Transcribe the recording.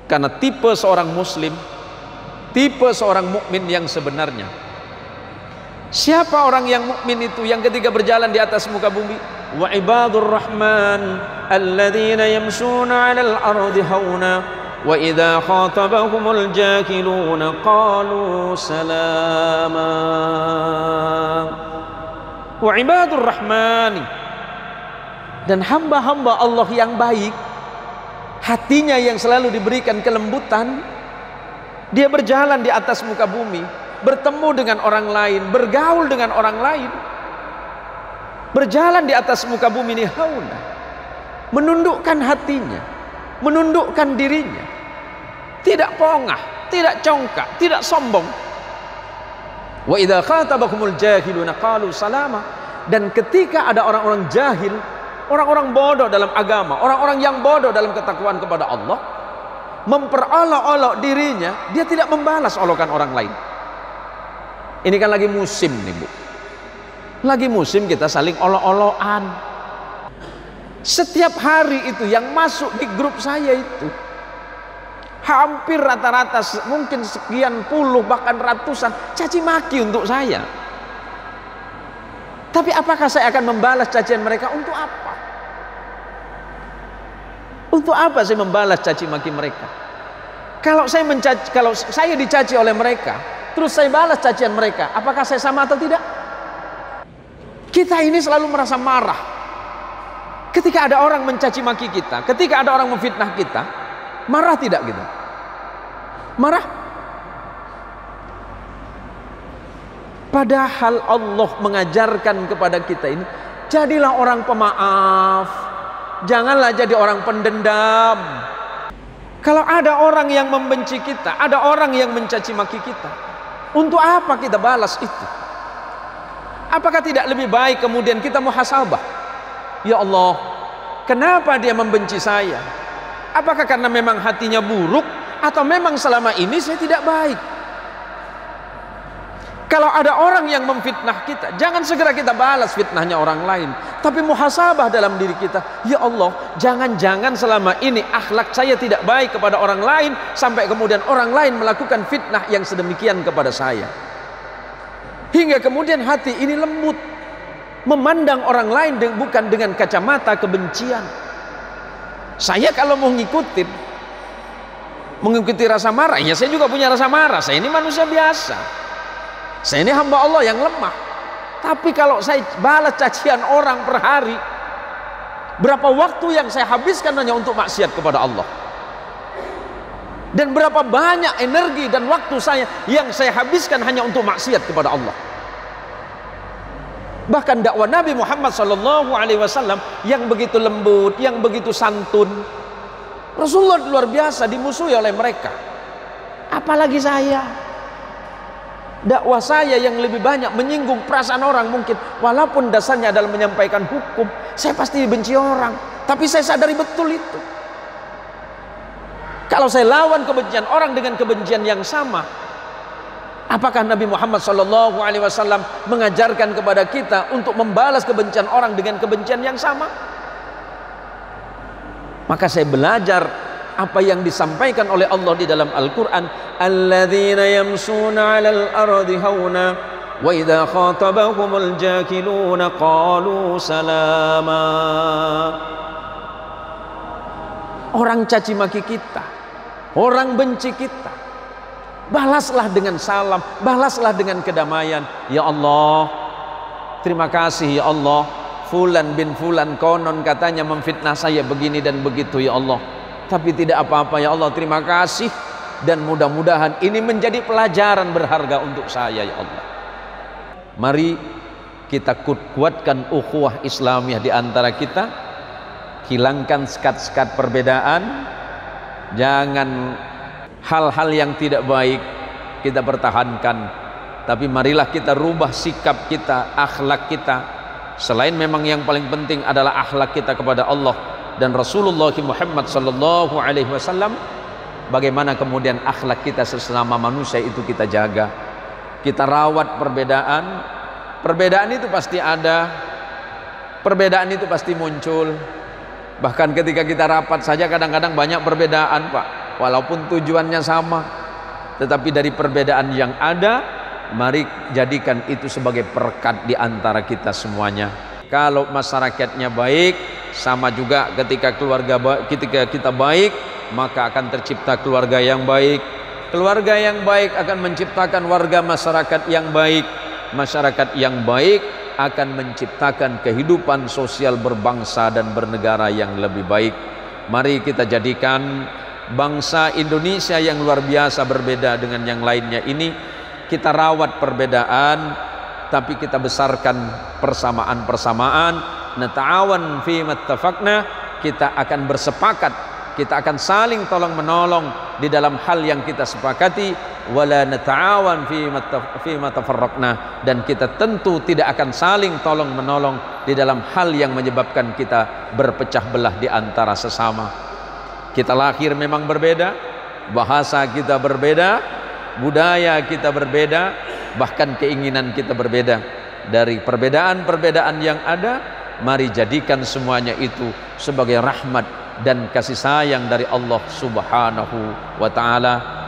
Karena tipe seorang muslim, tipe seorang mukmin yang sebenarnya, siapa orang yang mukmin itu? Yang ketika berjalan di atas muka bumi, wa ibadur rahman alladzina yamshuna 'alal ardi hauna wa idza khatabahumul jahiluna qalu salama. Wa ibadur rahmani, dan hamba-hamba Allah yang baik, hatinya yang selalu diberikan kelembutan, dia berjalan di atas muka bumi, bertemu dengan orang lain, bergaul dengan orang lain, berjalan di atas muka bumi ini hauna, menundukkan hatinya, menundukkan dirinya, tidak pongah, tidak congkak, tidak sombong. Wa idza khatabahumul jahiluna qalu salama, dan ketika ada orang-orang jahil, orang-orang bodoh dalam agama, orang-orang yang bodoh dalam ketakwaan kepada Allah, memperolok-olok dirinya, dia tidak membalas olokan orang lain. Ini kan lagi musim nih Bu, lagi musim kita saling olok-olokan. Setiap hari itu yang masuk di grup saya itu hampir rata-rata mungkin sekian puluh bahkan ratusan caci maki untuk saya. Tapi apakah saya akan membalas cacian mereka? Untuk apa? Untuk apa saya membalas caci maki mereka? Kalau saya dicaci oleh mereka, terus saya balas cacian mereka, apakah saya sama atau tidak? Kita ini selalu merasa marah ketika ada orang mencaci maki kita, ketika ada orang memfitnah kita. Marah tidak kita? Marah. Padahal Allah mengajarkan kepada kita ini, jadilah orang pemaaf, janganlah jadi orang pendendam. Kalau ada orang yang membenci kita, ada orang yang mencaci maki kita, untuk apa kita balas itu? Apakah tidak lebih baik kemudian kita muhasabah? Ya Allah, kenapa dia membenci saya? Apakah karena memang hatinya buruk, atau memang selama ini saya tidak baik? Kalau ada orang yang memfitnah kita, jangan segera kita balas fitnahnya orang lain, tapi muhasabah dalam diri kita. Ya Allah, jangan-jangan selama ini akhlak saya tidak baik kepada orang lain, sampai kemudian orang lain melakukan fitnah yang sedemikian kepada saya, hingga kemudian hati ini lembut, memandang orang lain bukan dengan kacamata kebencian. Saya kalau mau mengikuti rasa marah, ya saya juga punya rasa marah. Saya ini manusia biasa, saya ini hamba Allah yang lemah. Tapi kalau saya balas cacian orang per hari, berapa waktu yang saya habiskan hanya untuk maksiat kepada Allah, dan berapa banyak energi dan waktu saya yang saya habiskan hanya untuk maksiat kepada Allah. Bahkan dakwah Nabi Muhammad SAW yang begitu lembut, yang begitu santun, Rasulullah luar biasa dimusuhi oleh mereka. Apalagi saya, dakwah saya yang lebih banyak menyinggung perasaan orang mungkin, walaupun dasarnya adalah menyampaikan hukum. Saya pasti dibenci orang, tapi saya sadari betul itu. Kalau saya lawan kebencian orang dengan kebencian yang sama, apakah Nabi Muhammad SAW mengajarkan kepada kita untuk membalas kebencian orang dengan kebencian yang sama? Maka saya belajar apa yang disampaikan oleh Allah di dalam Al-Quran, alladzina yamshuna 'alal ardi hauna wa idza khatabahumul jahiluna qalu salama. Orang caci maki kita, orang benci kita, balaslah dengan salam, balaslah dengan kedamaian. Ya Allah, terima kasih ya Allah, fulan bin fulan konon katanya memfitnah saya begini dan begitu ya Allah, tapi tidak apa-apa ya Allah, terima kasih, dan mudah-mudahan ini menjadi pelajaran berharga untuk saya ya Allah. Mari kita kuatkan ukhuwah Islamiyah di antara kita, hilangkan sekat-sekat perbedaan, jangan hal-hal yang tidak baik kita pertahankan, tapi marilah kita rubah sikap kita, akhlak kita. Selain memang yang paling penting adalah akhlak kita kepada Allah dan Rasulullah Muhammad SAW, bagaimana kemudian akhlak kita sesama manusia itu kita jaga, kita rawat perbedaan. Perbedaan itu pasti ada, perbedaan itu pasti muncul. Bahkan ketika kita rapat saja kadang-kadang banyak perbedaan Pak. walaupun tujuannya sama, tetapi dari perbedaan yang ada, mari jadikan itu sebagai perekat di antara kita semuanya. Kalau masyarakatnya baik, sama juga ketika ketika kita baik, maka akan tercipta keluarga yang baik. Keluarga yang baik akan menciptakan warga masyarakat yang baik. Masyarakat yang baik akan menciptakan kehidupan sosial berbangsa dan bernegara yang lebih baik. Mari kita jadikan bangsa Indonesia yang luar biasa berbeda dengan yang lainnya ini, kita rawat perbedaan, tapi kita besarkan persamaan-persamaan. Nata'awan fi mattafaqna, kita akan bersepakat, kita akan saling tolong menolong di dalam hal yang kita sepakati. Wala nata'awan fi matafarraqna, dan kita tentu tidak akan saling tolong menolong di dalam hal yang menyebabkan kita berpecah belah di antara sesama. Kita lahir memang berbeda, bahasa kita berbeda, budaya kita berbeda, bahkan keinginan kita berbeda. Dari perbedaan-perbedaan yang ada, mari jadikan semuanya itu sebagai rahmat dan kasih sayang dari Allah Subhanahu wa ta'ala.